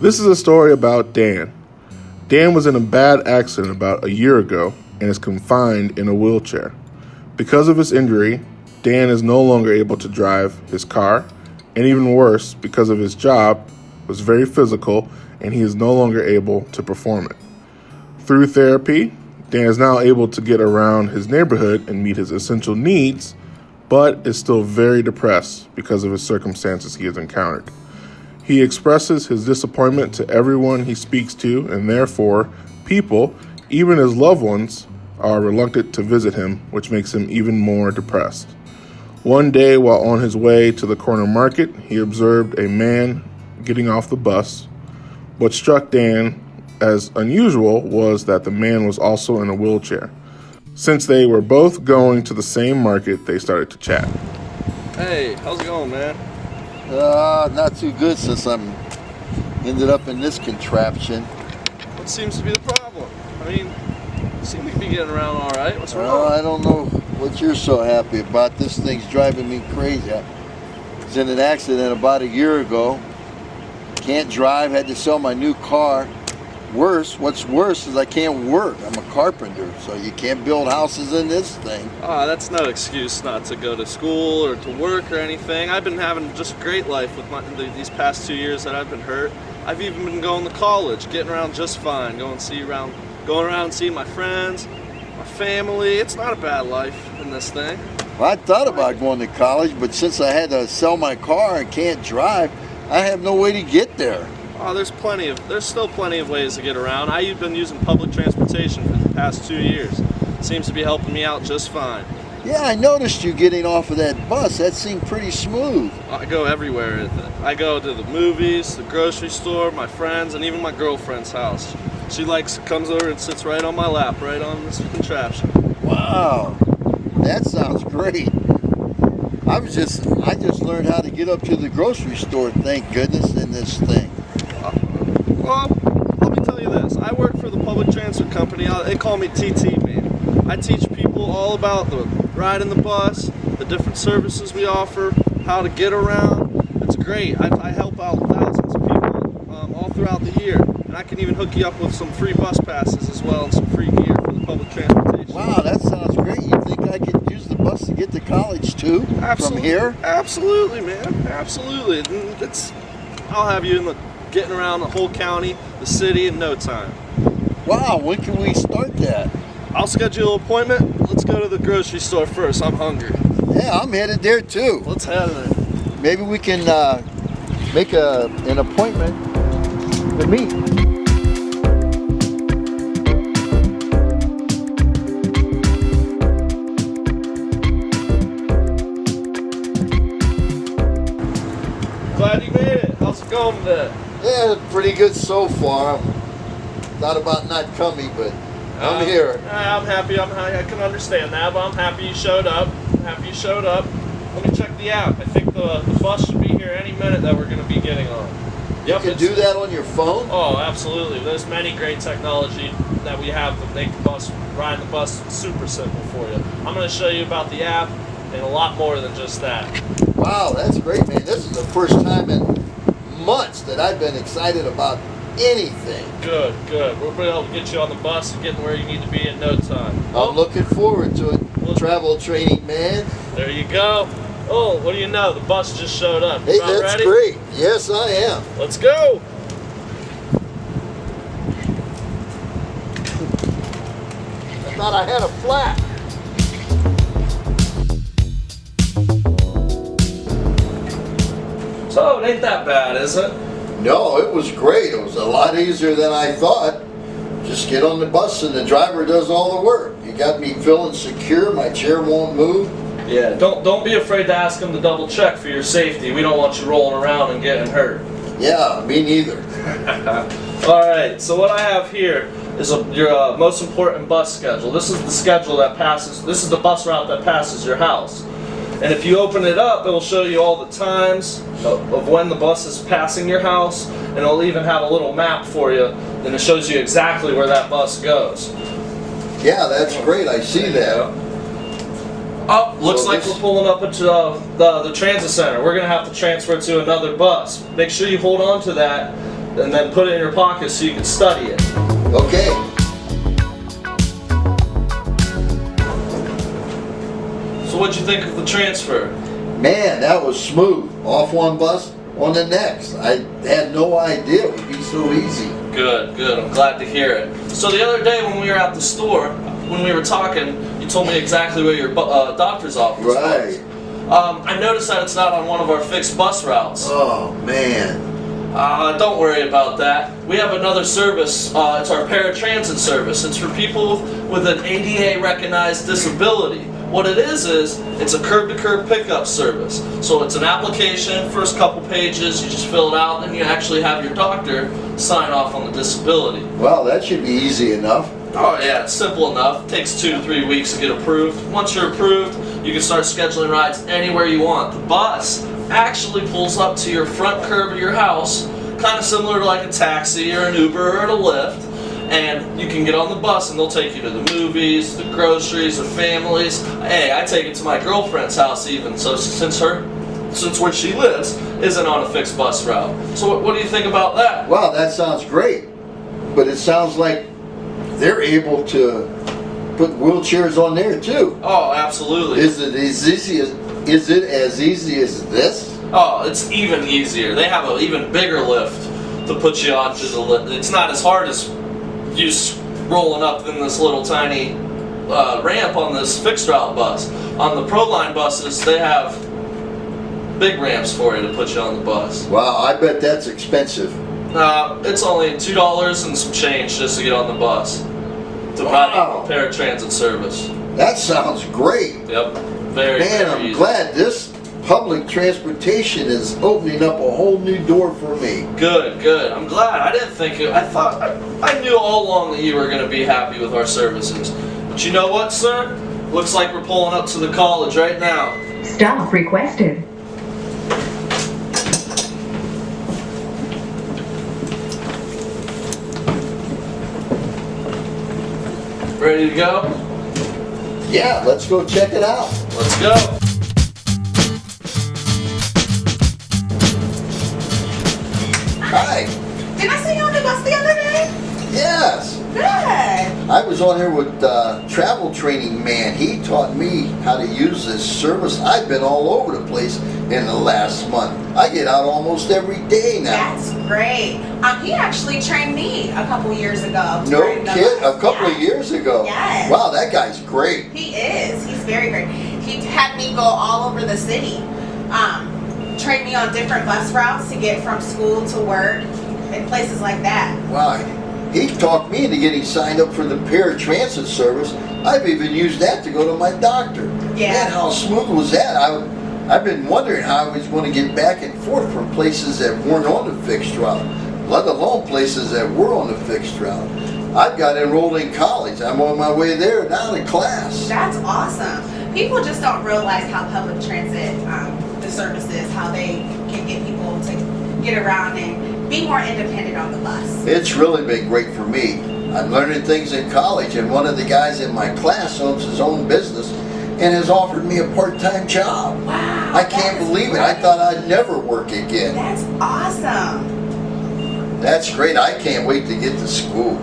This is a story about Dan. Dan was in a bad accident about a year ago and is confined in a wheelchair. Because of his injury, Dan is no longer able to drive his car, and even worse, because of his job was very physical and he is no longer able to perform it. Through therapy, Dan is now able to get around his neighborhood and meet his essential needs, but is still very depressed because of his circumstances he has encountered. He expresses his disappointment to everyone he speaks to, and therefore, people, even his loved ones, are reluctant to visit him, which makes him even more depressed. One day, while on his way to the corner market, he observed a man getting off the bus. What struck Dan as unusual was that the man was also in a wheelchair. Since they were both going to the same market, they started to chat. Hey, how's it going, man? Not too good since I'm ended up in this contraption. What seems to be the problem? I mean, you seem to be getting around all right. What's wrong? I don't know what you're so happy about. This thing's driving me crazy. I was in an accident about a year ago. Can't drive, had to sell my new car. What's worse is I can't work. I'm a carpenter, so you can't build houses in this thing. That's no excuse not to go to school or to work or anything. I've been having just a great life with these past 2 years that I've been hurt. I've even been going to college, getting around just fine, going around seeing my friends, my family. It's not a bad life in this thing. Well, I thought about going to college, but since I had to sell my car and can't drive, I have no way to get there. Oh, there's still plenty of ways to get around. I've been using public transportation for the past 2 years. Seems to be helping me out just fine. Yeah, I noticed you getting off of that bus. That seemed pretty smooth. I go everywhere with it. I go to the movies, the grocery store, my friends, and even my girlfriend's house. She comes over and sits right on my lap, right on this contraption. Wow, that sounds great. I just learned how to get up to the grocery store, thank goodness, in this thing. Well, let me tell you this. I work for the public transit company. They call me TT, man. I teach people all about the riding the bus, the different services we offer, how to get around. It's great. I help out thousands of people all throughout the year. And I can even hook you up with some free bus passes as well and some free gear for the public transportation. Wow, that sounds great. You think I could use the bus to get to college too? Absolutely. From here? Absolutely, man. Absolutely. I'll have you getting around the whole county, the city in no time. Wow, when can we start that? I'll schedule an appointment. Let's go to the grocery store first. I'm hungry. Yeah, I'm headed there too. Let's head there. Maybe we can make an appointment to meet. Glad you made it. How's it going today? Yeah, pretty good so far. Thought about not coming, but I'm here. I'm happy. I can understand that, but I'm happy you showed up. Let me check the app. I think the bus should be here any minute that we're going to be getting on. You can do that on your phone? Oh, absolutely. There's many great technology that we have to make riding the bus super simple for you. I'm going to show you about the app and a lot more than just that. Wow, that's great, man. This is the first time in months that I've been excited about anything. Good. We'll be able to get you on the bus and getting where you need to be in no time. I'm looking forward to it. Travel training, man. There you go. Oh, what do you know? The bus just showed up. Hey, that's ready? great. Yes, I am. Let's go. I thought I had a flat. So, it ain't that bad, is it? No, it was great. It was a lot easier than I thought. Just get on the bus and the driver does all the work. You got me feeling secure. My chair won't move. Yeah, don't be afraid to ask them to double check for your safety. We don't want you rolling around and getting hurt. Yeah, me neither. Alright, so what I have here is your most important bus schedule. This is the schedule that passes, this is the bus route that passes your house. And if you open it up, it will show you all the times of when the bus is passing your house, and it'll even have a little map for you, and it shows you exactly where that bus goes. Yeah, that's great. I see that. Oh, looks like we're pulling up into the transit center. We're going to have to transfer to another bus. Make sure you hold on to that and then put it in your pocket so you can study it. Okay. So what'd you think of the transfer? Man, that was smooth. Off one bus, on the next. I had no idea it would be so easy. Good, good. I'm glad to hear it. So the other day when we were at the store, when we were talking, you told me exactly where your doctor's office was. Right. I noticed that it's not on one of our fixed bus routes. Oh, man. Don't worry about that. We have another service. It's our paratransit service. It's for people with an ADA recognized disability. What it is it's a curb-to-curb pickup service. So it's an application, first couple pages, you just fill it out, then you actually have your doctor sign off on the disability. Well, that should be easy enough. Oh yeah, it's simple enough. It takes 2 to 3 weeks to get approved. Once you're approved, you can start scheduling rides anywhere you want. The bus actually pulls up to your front curb of your house, kind of similar to like a taxi or an Uber or a Lyft, and you can get on the bus and they'll take you to the movies, the groceries, the families. Hey, I take it to my girlfriend's house even, so since where she lives isn't on a fixed bus route. So what do you think about that? Wow, that sounds great. But it sounds like they're able to put wheelchairs on there too. Oh, absolutely. Is it as easy as this? Oh, it's even easier. They have an even bigger lift to put you onto the lift. It's not as hard as you rolling up in this little tiny ramp on this fixed route bus. On the ProLine buses, they have big ramps for you to put you on the bus. Wow, I bet that's expensive. It's only $2 and some change just to get on the bus. To ride Wow. a paratransit service. That sounds great. Yep. Very, Man, very I'm easy. glad this public transportation is opening up a whole new door for me. Good, good. I'm glad. I didn't think it. I knew all along that you were going to be happy with our services. But you know what, sir? Looks like we're pulling up to the college right now. Stop requested. Ready to go? Yeah, let's go check it out. Let's go. Hi. Did I see you on the bus the other day? Yes. Good. I was on here with Travel Training Man. He taught me how to use this service. I've been all over the place in the last month. I get out almost every day now. That's great. He actually trained me a couple years ago. No Trained the kid, bus. a couple of Yes. years ago. Yes. Wow, that guy's great. He is. He's very great. He had me go all over the city. Trained me on different bus routes to get from school to work and places like that. Wow, he talked me into getting signed up for the paratransit service. I've even used that to go to my doctor. Yeah. Man, how smooth was that? I've been wondering how I was going to get back and forth from places that weren't on the fixed route, let alone places that were on the fixed route. I've got enrolled in college. I'm on my way there now to class. That's awesome. People just don't realize how public transit, the services, how they can get people to get around and be more independent on the bus. It's really been great for me. I'm learning things in college, and one of the guys in my class owns his own business and has offered me a part-time job. Wow. I can't believe it. I thought I'd never work again. That's awesome. That's great. I can't wait to get to school.